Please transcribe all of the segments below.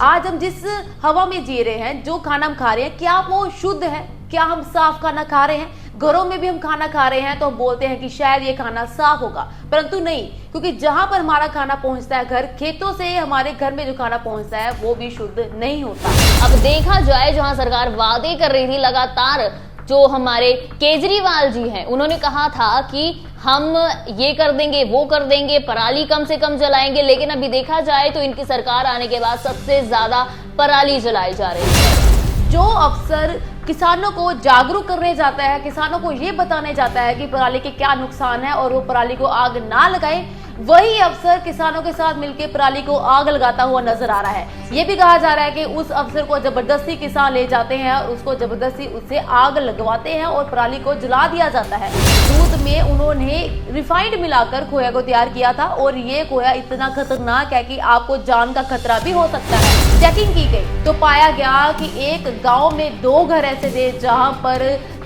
आज हम जिस हवा में जी रहे हैं, जो खाना हम खा रहे हैं, क्या वो शुद्ध है? क्या हम साफ खाना खा रहे हैं? घरों में भी हम खाना खा रहे हैं तो हम बोलते हैं कि शायद ये खाना साफ होगा, परंतु नहीं, क्योंकि जहां पर हमारा खाना पहुंचता है, घर खेतों से हमारे घर में जो खाना पहुंचता है वो भी शुद्ध नहीं होता। अब देखा जाए, जहां सरकार वादे कर रही थी लगातार, जो हमारे केजरीवाल जी हैं, उन्होंने कहा था कि हम ये कर देंगे, वो कर देंगे, पराली कम से कम जलाएंगे, लेकिन अभी देखा जाए तो इनकी सरकार आने के बाद सबसे ज्यादा पराली जलाई जा रही है। जो अफसर किसानों को जागरूक करने जाता है, किसानों को ये बताने जाता है कि पराली के क्या नुकसान है और वो पराली को आग ना लगाए, वही अफसर किसानों के साथ मिलकर पराली को आग लगाता हुआ नजर आ रहा है। ये भी कहा जा रहा है कि उस अफसर को जबरदस्ती किसान ले जाते हैं और उसको जबरदस्ती उससे आग लगवाते हैं और पराली को जला दिया जाता है। दूध में उन्होंने रिफाइंड मिलाकर खोया को तैयार किया था और ये खोया इतना खतरनाक है कि आपको जान का खतरा भी हो सकता है। चेकिंग की गई तो पाया गया कि एक गांव में 2 घर ऐसे थे जहां पर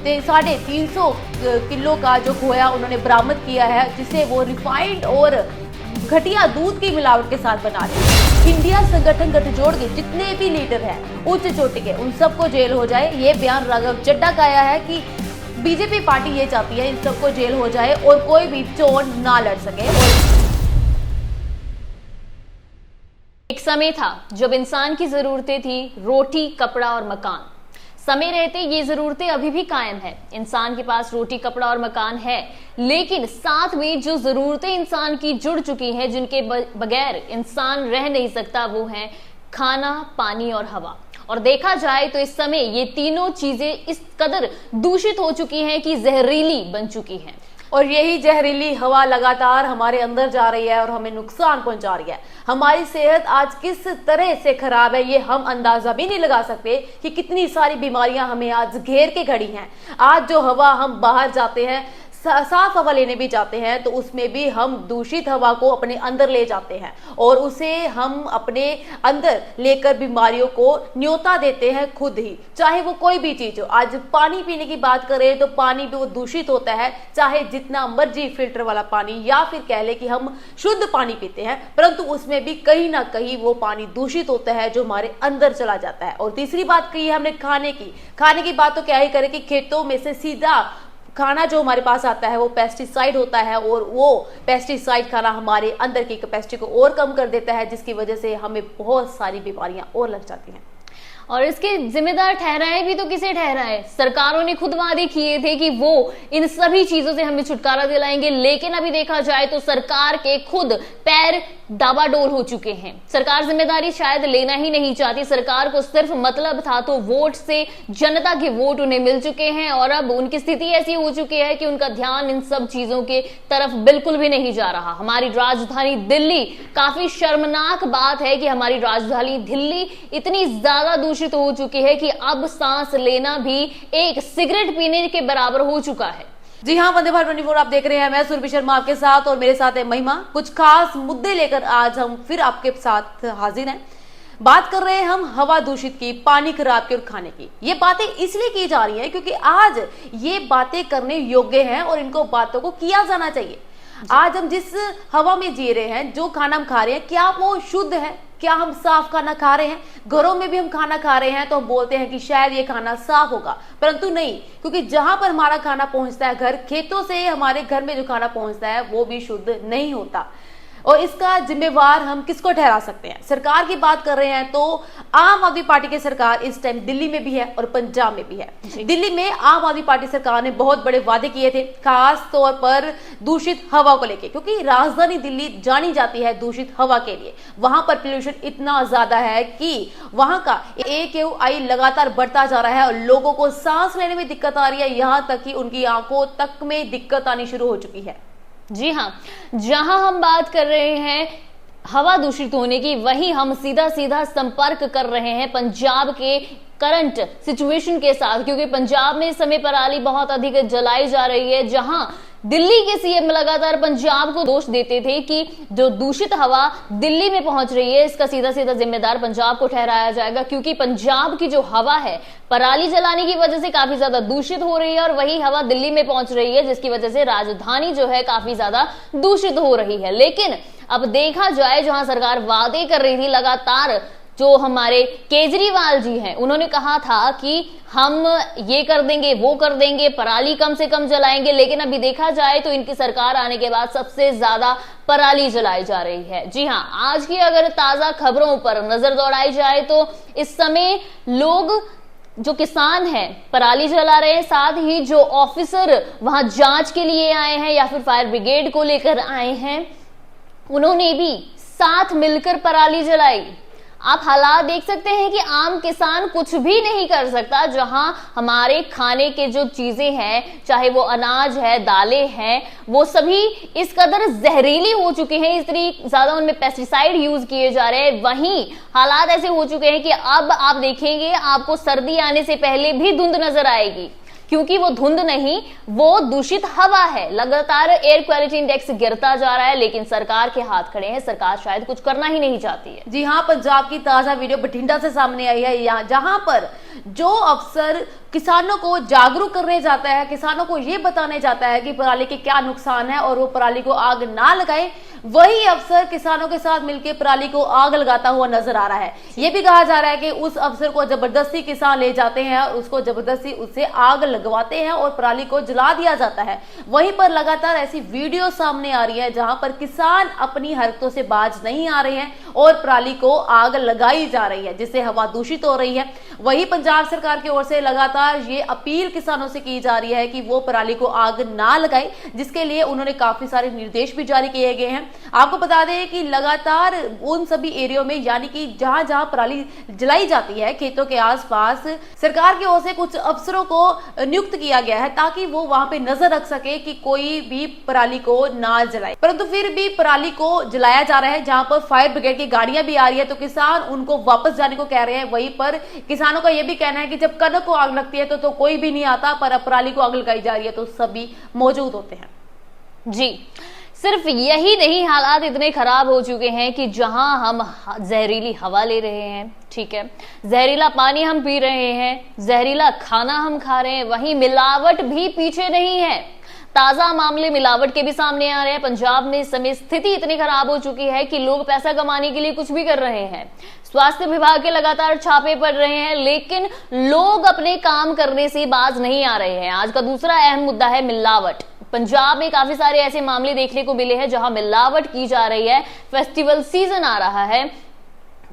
350 किलो का जो खोया उन्होंने बरामद किया है, जिसे वो रिफाइंड और घटिया दूध की मिलावट के साथ बना रहे हैं। इंडिया संगठन गठजोड़ के जितने भी लीडर हैं, उच्च चोटी के, उन सबको जेल हो जाए, ये बयान राघव चड्ढा का आया है कि बीजेपी पार्टी ये चाहती है इन सबको जेल हो जाए और कोई भी चोर ना लड़ सके। एक समय था जब इंसान की जरूरतें थी रोटी, कपड़ा और मकान। समय रहते ये जरूरतें अभी भी कायम है। इंसान के पास रोटी, कपड़ा और मकान है, लेकिन साथ में जो जरूरतें इंसान की जुड़ चुकी हैं, जिनके बगैर इंसान रह नहीं सकता, वो है खाना, पानी और हवा। और देखा जाए तो इस समय ये तीनों चीजें इस कदर दूषित हो चुकी हैं कि जहरीली बन चुकी हैं। और यही जहरीली हवा लगातार हमारे अंदर जा रही है और हमें नुकसान पहुंचा रही है। हमारी सेहत आज किस तरह से खराब है ये हम अंदाजा भी नहीं लगा सकते कि कितनी सारी बीमारियां हमें आज घेर के खड़ी हैं। आज जो हवा हम बाहर जाते हैं, साफ हवा लेने भी जाते हैं, तो उसमें भी हम दूषित हवा को अपने अंदर ले जाते हैं और उसे हम अपने अंदर लेकर बीमारियों को न्योता देते हैं खुद ही, चाहे वो कोई भी चीज हो। आज पानी पीने की बात करें तो पानी भी वो दूषित होता है, चाहे जितना मर्जी फिल्टर वाला पानी या फिर कह ले कि हम शुद्ध पानी पीते हैं, परंतु उसमें भी कहीं ना कहीं वो पानी दूषित होता है जो हमारे अंदर चला जाता है। और तीसरी बात कही है हमने खाने की बात तो क्या ही करें कि खेतों में से सीधा खाना जो हमारे पास आता है वो पेस्टिसाइड होता है और वो पेस्टिसाइड खाना हमारे अंदर की कैपेसिटी को और कम कर देता है, जिसकी वजह से हमें बहुत सारी बीमारियां और लग जाती हैं। और इसके जिम्मेदार ठहराए भी तो किसे ठहराए? सरकारों ने खुद वादे किए थे कि वो इन सभी चीजों से हमें छुटकारा दिलाएंगे, लेकिन अभी देखा जाए तो सरकार के खुद पैर दाबाडोल हो चुके हैं। सरकार जिम्मेदारी शायद लेना ही नहीं चाहती। सरकार को सिर्फ मतलब था तो वोट से, जनता के वोट उन्हें मिल चुके हैं और अब उनकी स्थिति ऐसी हो चुकी है कि उनका ध्यान इन सब चीजों के तरफ बिल्कुल भी नहीं जा रहा। हमारी राजधानी दिल्ली, काफी शर्मनाक बात है कि हमारी राजधानी दिल्ली इतनी ज्यादा दूषित हो चुकी है कि अब सांस लेना भी एक सिगरेट पीने के बराबर हो चुका है। जी हाँ, वंदे भारत 24 आप देख रहे हैं। मैं सुरभि शर्मा आपके साथ और मेरे साथ है महिमा। कुछ खास मुद्दे लेकर आज हम फिर आपके साथ हाजिर हैं। बात कर रहे हैं हम हवा दूषित की, पानी खराब की और खाने की। ये बातें इसलिए की जा रही हैं क्योंकि आज ये बातें करने योग्य हैं और इनको बातों को किया जाना चाहिए। आज हम जिस हवा में जी रहे हैं, जो खाना हम खा रहे हैं, क्या वो शुद्ध है? क्या हम साफ खाना खा रहे हैं? घरों में भी हम खाना खा रहे हैं तो हम बोलते हैं कि शायद ये खाना साफ होगा, परंतु नहीं, क्योंकि जहां पर हमारा खाना पहुंचता है, घर खेतों से हमारे घर में जो खाना पहुंचता है वो भी शुद्ध नहीं होता। और इसका जिम्मेवार हम किसको ठहरा सकते हैं? सरकार की बात कर रहे हैं तो आम आदमी पार्टी की सरकार इस टाइम दिल्ली में भी है और पंजाब में भी है। दिल्ली में आम आदमी पार्टी सरकार ने बहुत बड़े वादे किए थे, खास तौर पर दूषित हवा को लेकर, क्योंकि राजधानी दिल्ली जानी जाती है दूषित हवा के लिए। वहां पर पोल्यूशन इतना ज्यादा है कि वहां का AQI लगातार बढ़ता जा रहा है और लोगों को सांस लेने में दिक्कत आ रही है, यहां तक कि उनकी आंखों तक में दिक्कत आनी शुरू हो चुकी है। जी हाँ, जहां हम बात कर रहे हैं हवा दूषित होने की, वहीं हम सीधा सीधा संपर्क कर रहे हैं पंजाब के करंट सिचुएशन के साथ, क्योंकि पंजाब में इस समय पराली बहुत अधिक जलाई जा रही है। जहां दिल्ली के सीएम लगातार पंजाब को दोष देते थे कि जो दूषित हवा दिल्ली में पहुंच रही है, इसका सीधा सीधा जिम्मेदार पंजाब को ठहराया जाएगा, क्योंकि पंजाब की जो हवा है पराली जलाने की वजह से काफी ज्यादा दूषित हो रही है और वही हवा दिल्ली में पहुंच रही है, जिसकी वजह से राजधानी जो है काफी ज्यादा दूषित हो रही है। लेकिन अब देखा जाए, जहां सरकार वादे कर रही थी लगातार जो हमारे केजरीवाल जी हैं, उन्होंने कहा था कि हम ये कर देंगे, वो कर देंगे, पराली कम से कम जलाएंगे, लेकिन अभी देखा जाए तो इनकी सरकार आने के बाद सबसे ज्यादा पराली जलाई जा रही है। जी हां, आज की अगर ताजा खबरों पर नजर दौड़ाई जाए तो इस समय लोग जो किसान हैं पराली जला रहे हैं, साथ ही जो ऑफिसर वहां जांच के लिए आए हैं या फिर फायर ब्रिगेड को लेकर आए हैं, उन्होंने भी साथ मिलकर पराली जलाई। आप हालात देख सकते हैं कि आम किसान कुछ भी नहीं कर सकता, जहां हमारे खाने के जो चीजें हैं, चाहे वो अनाज है, दालें हैं, वो सभी इस कदर जहरीली हो चुके हैं, इतनी ज्यादा उनमें पेस्टिसाइड यूज किए जा रहे हैं। वहीं हालात ऐसे हो चुके हैं कि अब आप देखेंगे आपको सर्दी आने से पहले भी धुंध नजर आएगी, क्योंकि वो धुंध नहीं, वो दूषित हवा है। लगातार एयर क्वालिटी इंडेक्स गिरता जा रहा है, लेकिन सरकार के हाथ खड़े हैं, सरकार शायद कुछ करना ही नहीं चाहती है। जी हाँ, पंजाब की ताजा वीडियो बठिंडा से सामने आई है, जहां पर जो अफसर किसानों को जागरूक करने जाता है, किसानों को ये बताने जाता है कि पराली के क्या नुकसान है और वो पराली को आग ना लगाए, वही अफसर किसानों के साथ मिलकर पराली को आग लगाता हुआ नजर आ रहा है। ये भी कहा जा रहा है कि उस अफसर को जबरदस्ती किसान ले जाते हैं, उसको जबरदस्ती उससे आग लगवाते हैं और पराली को जला दिया जाता है। वहीं पर लगातार ऐसी वीडियो सामने आ रही है जहां पर किसान अपनी हरकतों से बाज नहीं आ रहे हैं और पराली को आग लगाई जा रही है, जिससे हवा दूषित हो रही है। वहीं पंजाब सरकार की ओर से लगातार ये अपील किसानों से की जा रही है कि वो पराली को आग ना लगाए, जिसके लिए उन्होंने काफी सारे निर्देश भी जारी किए गए हैं। आपको बता दें कि लगातार उन सभी एरियो में, यानी कि जहां जहां पराली जलाई जाती है खेतों के आसपास, सरकार की ओर से कुछ अफसरों को नियुक्त किया गया है ताकि वो वहां पे नजर रख सके कि कोई भी पराली को ना जलाए। परंतु फिर भी पराली को जलाया जा रहा है। जहां पर फायर ब्रिगेड की गाड़ियां भी आ रही है तो किसान उनको वापस जाने को कह रहे हैं। वहीं पर किसानों का यह भी कहना है कि जब कनक को आग लगती है तो कोई भी नहीं आता, पर अब पराली को आग लगाई जा रही है तो सभी मौजूद होते हैं। जी, सिर्फ यही नहीं, हालात इतने खराब हो चुके हैं कि जहां हम जहरीली हवा ले रहे हैं, ठीक है, जहरीला पानी हम पी रहे हैं, जहरीला खाना हम खा रहे हैं, वहीं मिलावट भी पीछे नहीं है। ताजा मामले मिलावट के भी सामने आ रहे हैं। पंजाब में इस समय स्थिति इतनी खराब हो चुकी है कि लोग पैसा कमाने के लिए कुछ भी कर रहे हैं। स्वास्थ्य विभाग के लगातार छापे पड़ रहे हैं, लेकिन लोग अपने काम करने से बाज नहीं आ रहे हैं। आज का दूसरा अहम मुद्दा है मिलावट। पंजाब में काफी सारे ऐसे मामले देखने को मिले हैं जहां मिलावट की जा रही है। फेस्टिवल सीजन आ रहा है,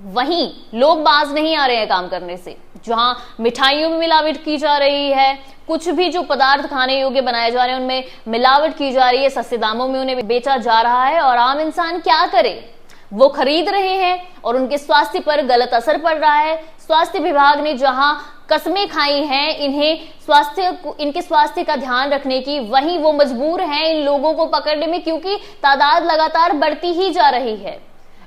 वहीं लोग बाज नहीं आ रहे हैं काम करने से। जहां मिठाइयों में मिलावट की जा रही है, कुछ भी जो पदार्थ खाने योग्य बनाए जा रहे हैं उनमें मिलावट की जा रही है, सस्ते दामों में उन्हें बेचा जा रहा है और आम इंसान क्या करे, वो खरीद रहे हैं और उनके स्वास्थ्य पर गलत असर पड़ रहा है। स्वास्थ्य विभाग ने जहां कस्में खाई हैं इनके स्वास्थ्य का ध्यान रखने की, वहीं वो मजबूर हैं इन लोगों को पकड़ने में, क्योंकि तादाद लगातार बढ़ती ही जा रही है।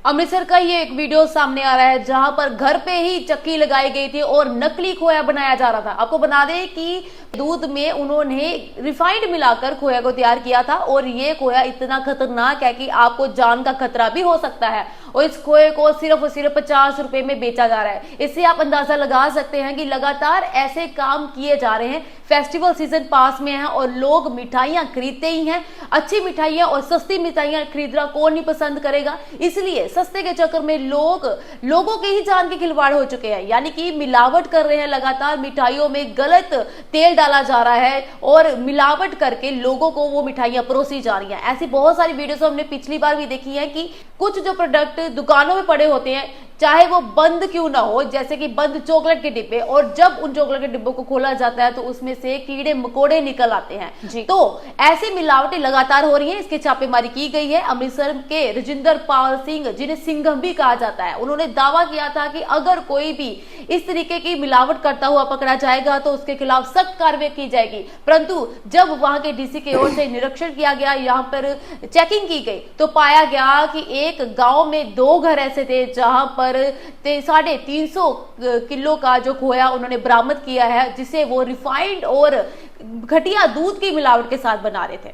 अमृतसर का ये एक वीडियो सामने आ रहा है जहां पर घर पे ही चक्की लगाई गई थी और नकली खोया बनाया जा रहा था। आपको बता दें कि दूध में उन्होंने रिफाइंड मिलाकर खोया को तैयार किया था और ये खोया इतना खतरनाक है कि आपको जान का खतरा भी हो सकता है और इस खोए को सिर्फ और सिर्फ 50 रुपए में बेचा जा रहा है। इससे आप अंदाजा लगा सकते हैं कि लगातार ऐसे काम किए जा रहे हैं। फेस्टिवल सीजन पास में है और लोग मिठाइयां खरीदते ही हैं। अच्छी मिठाइयां और सस्ती मिठाइयां खरीदना कौन नहीं पसंद करेगा, इसलिए सस्ते के चक्कर में लोगों के ही जान के खिलवाड़ हो चुके हैं, यानी कि मिलावट कर रहे हैं। लगातार मिठाइयों में गलत तेल डाला जा रहा है और मिलावट करके लोगों को वो मिठाइयां परोसी जा रही हैं। ऐसी बहुत सारी वीडियोस हमने पिछली बार भी देखी है कि कुछ जो प्रोडक्ट दुकानों में पड़े होते हैं, चाहे वो बंद क्यों ना हो, जैसे कि बंद चॉकलेट के डिब्बे, और जब उन चॉकलेट के डिब्बों को खोला जाता है तो उसमें से कीड़े मकोड़े निकल आते हैं। तो ऐसी मिलावटें लगातार हो रही हैं। इसकी छापेमारी की गई है। अमृतसर के रजिंदर पाल सिंह, जिन्हें सिंघम भी कहा जाता है, उन्होंने दावा किया था कि अगर कोई भी इस तरीके की मिलावट करता हुआ पकड़ा जाएगा तो उसके खिलाफ सख्त कार्रवाई की जाएगी। परंतु जब वहां के डीसी की ओर से निरीक्षण किया गया, यहाँ पर चेकिंग की गई, तो पाया गया कि एक गांव में 2 घर ऐसे थे जहां पर 350 किलो का जो खोया उन्होंने बरामद किया है, जिसे वो रिफाइंड और घटिया दूध की मिलावट के साथ बना रहे थे।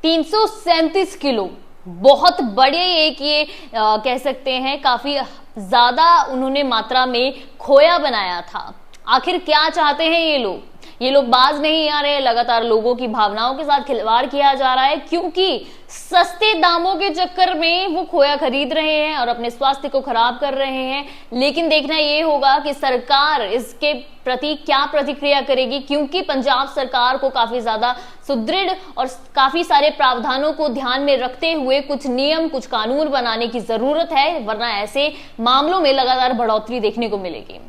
337 किलो, बहुत बड़े एक ये कह सकते हैं, काफी ज्यादा उन्होंने मात्रा में खोया बनाया था। आखिर क्या चाहते हैं ये लोग बाज नहीं आ रहे हैं। लगातार लोगों की भावनाओं के साथ खिलवाड़ किया जा रहा है, क्योंकि सस्ते दामों के चक्कर में वो खोया खरीद रहे हैं और अपने स्वास्थ्य को खराब कर रहे हैं। लेकिन देखना ये होगा कि सरकार इसके प्रति क्या प्रतिक्रिया करेगी, क्योंकि पंजाब सरकार को काफी ज्यादा सुदृढ़ और काफी सारे प्रावधानों को ध्यान में रखते हुए कुछ नियम, कुछ कानून बनाने की जरूरत है, वरना ऐसे मामलों में लगातार बढ़ोतरी देखने को मिलेगी।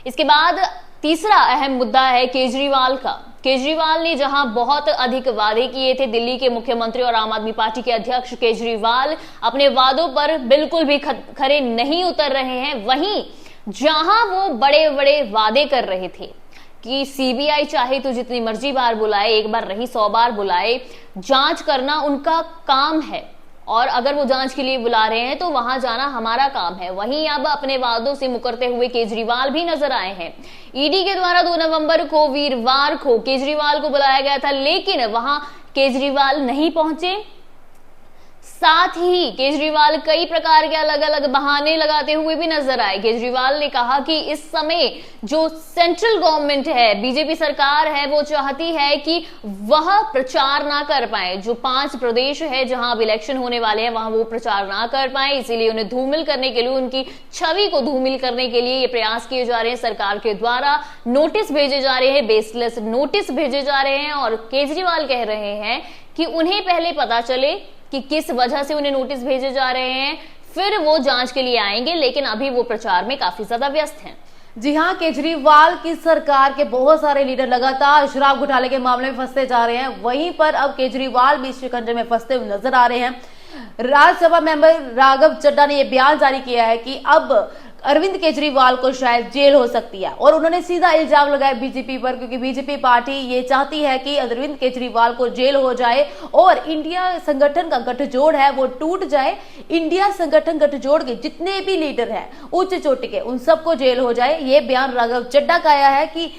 इसके बाद तीसरा अहम मुद्दा है केजरीवाल का। केजरीवाल ने जहां बहुत अधिक वादे किए थे, दिल्ली के मुख्यमंत्री और आम आदमी पार्टी के अध्यक्ष केजरीवाल अपने वादों पर बिल्कुल भी खरे नहीं उतर रहे हैं। वहीं जहां वो बड़े बड़े वादे कर रहे थे कि सीबीआई चाहे तो जितनी मर्जी बार बुलाए, एक बार नहीं 100 बार बुलाए, जांच करना उनका काम है और अगर वो जांच के लिए बुला रहे हैं तो वहां जाना हमारा काम है। वहीं अब अपने वादों से मुकरते हुए केजरीवाल भी नजर आए हैं। ईडी के द्वारा 2 नवंबर को वीरवार को केजरीवाल को बुलाया गया था, लेकिन वहां केजरीवाल नहीं पहुंचे। साथ ही केजरीवाल कई प्रकार के अलग अलग बहाने लगाते हुए भी नजर आए। केजरीवाल ने कहा कि इस समय जो सेंट्रल गवर्नमेंट है, बीजेपी सरकार है, वो चाहती है कि वह प्रचार ना कर पाए। जो 5 प्रदेश है जहां अब इलेक्शन होने वाले हैं, वहां वो प्रचार ना कर पाए, इसीलिए उन्हें धूमिल करने के लिए, उनकी छवि को धूमिल करने के लिए ये प्रयास किए जा रहे हैं। सरकार के द्वारा नोटिस भेजे जा रहे हैं, बेसलेस नोटिस भेजे जा रहे हैं और केजरीवाल कह रहे हैं कि उन्हें पहले पता चले कि किस वजह से उन्हें नोटिस भेजे जा रहे हैं, फिर वो जांच के लिए आएंगे, लेकिन अभी वो प्रचार में काफी ज्यादा व्यस्त हैं। जी हाँ, केजरीवाल की सरकार के बहुत सारे लीडर लगातार शराब घोटाले के मामले में फंसते जा रहे हैं। वहीं पर अब केजरीवाल भी शिकंजे में फंसते हुए नजर आ रहे हैं। राज्यसभा मेंबर राघव चड्ढा ने यह बयान जारी किया है कि अब अरविंद केजरीवाल को शायद जेल हो सकती है और उन्होंने सीधा इल्जाम लगाया बीजेपी पर, क्योंकि बीजेपी पार्टी ये चाहती है कि अरविंद केजरीवाल को जेल हो जाए और इंडिया संगठन का गठजोड़ है वो टूट जाए। इंडिया संगठन गठजोड़ के जितने भी लीडर हैं उच्च चोटी के, उन सबको जेल हो जाए। ये बयान राघव चड्ढा का आया है कि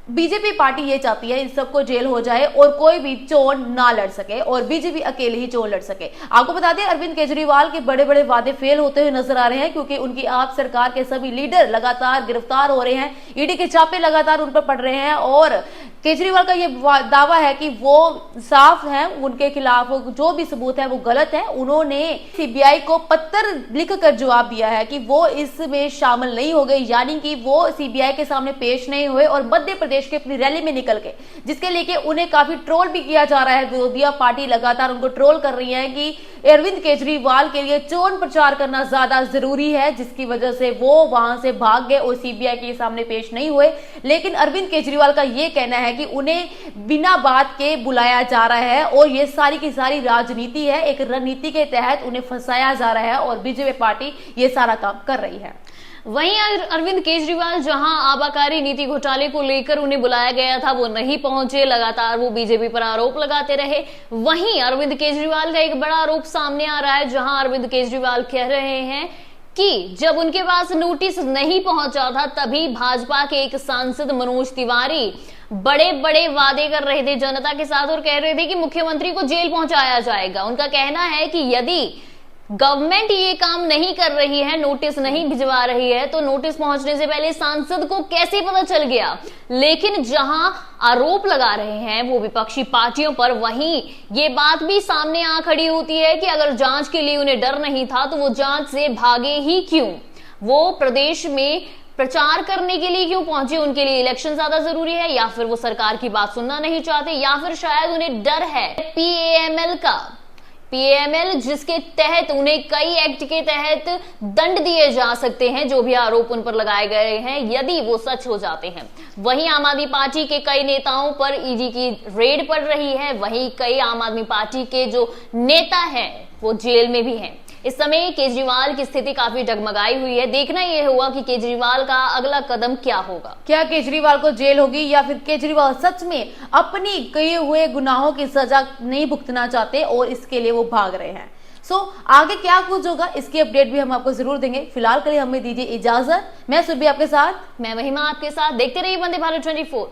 बीजेपी पार्टी ये चाहती है इन सबको जेल हो जाए और कोई भी चोन ना लड़ सके और बीजेपी अकेले ही चोन लड़ सके। आपको बता दें, अरविंद केजरीवाल के बड़े बड़े वादे फेल होते हुए नजर आ रहे हैं, क्योंकि उनकी आप सरकार के सभी लीडर लगातार गिरफ्तार हो रहे हैं। ईडी के छापे लगातार उन पर पड़ रहे हैं और केजरीवाल का ये दावा है कि वो साफ है, उनके खिलाफ जो भी सबूत है वो गलत है। उन्होंने सीबीआई को पत्र लिखकर जवाब दिया है कि वो इसमें शामिल नहीं हो गए, यानी कि वो सीबीआई के सामने पेश नहीं हुए और मध्य प्रदेश की अपनी रैली में निकल गए, जिसके लेके उन्हें काफी ट्रोल भी किया जा रहा है। विरोधी पार्टी लगातार उनको ट्रोल कर रही है कि अरविंद केजरीवाल के लिए चोन प्रचार करना ज्यादा जरूरी है, जिसकी वजह से वो वहां से भाग गए और सीबीआई के सामने पेश नहीं हुए। लेकिन अरविंद केजरीवाल का ये कहना है कि उन्हें बिना बात के बुलाया जा रहा है और ये सारी की सारी राजनीति है, एक रणनीति के तहत उन्हें फंसाया जा रहा है और बीजेपी पार्टी ये सारा काम कर रही है। वहीं अरविंद केजरीवाल जहां आबकारी नीति घोटाले को लेकर उन्हें बुलाया गया था वो नहीं पहुंचे, लगातार वो बीजेपी पर आरोप लगाते रहे। वहीं अरविंद केजरीवाल का एक बड़ा आरोप सामने आ रहा है, जहां अरविंद केजरीवाल कह रहे हैं कि जब उनके पास नोटिस नहीं पहुंचा था तभी भाजपा के एक सांसद मनोज तिवारी बड़े बड़े वादे कर रहे थे जनता के साथ और कह रहे थे कि मुख्यमंत्री को जेल पहुंचाया जाएगा। उनका कहना है कि यदि गवर्नमेंट ये काम नहीं कर रही है, नोटिस नहीं भिजवा रही है, तो नोटिस पहुंचने से पहले सांसद को कैसे पता चल गया। लेकिन जहां आरोप लगा रहे हैं वो विपक्षी पार्टियों पर, वहीं ये बात भी सामने आ खड़ी होती है कि अगर जांच के लिए उन्हें डर नहीं था तो वो जांच से भागे ही क्यों, वो प्रदेश में प्रचार करने के लिए क्यों पहुंचे। उनके लिए इलेक्शन ज्यादा जरूरी है, या फिर वो सरकार की बात सुनना नहीं चाहते, या फिर शायद उन्हें डर है पीएमएल का। पीएमएल जिसके तहत उन्हें कई एक्ट के तहत दंड दिए जा सकते हैं, जो भी आरोप उन पर लगाए गए हैं यदि वो सच हो जाते हैं। वहीं आम आदमी पार्टी के कई नेताओं पर ईडी की रेड पड़ रही है, वहीं कई आम आदमी पार्टी के जो नेता हैं वो जेल में भी हैं। इस समय केजरीवाल की स्थिति काफी डगमगाई हुई है। देखना यह होगा कि केजरीवाल का अगला कदम क्या होगा। क्या केजरीवाल को जेल होगी या फिर केजरीवाल सच में अपनी किए हुए गुनाहों की सजा नहीं भुगतना चाहते और इसके लिए वो भाग रहे हैं। आगे क्या कुछ होगा इसकी अपडेट भी हम आपको जरूर देंगे। फिलहाल के लिए हमें दीजिए इजाजत। मैं सुरभि आपके साथ, मैं महिमा आपके साथ। देखते रहिए वंदे भारत 24।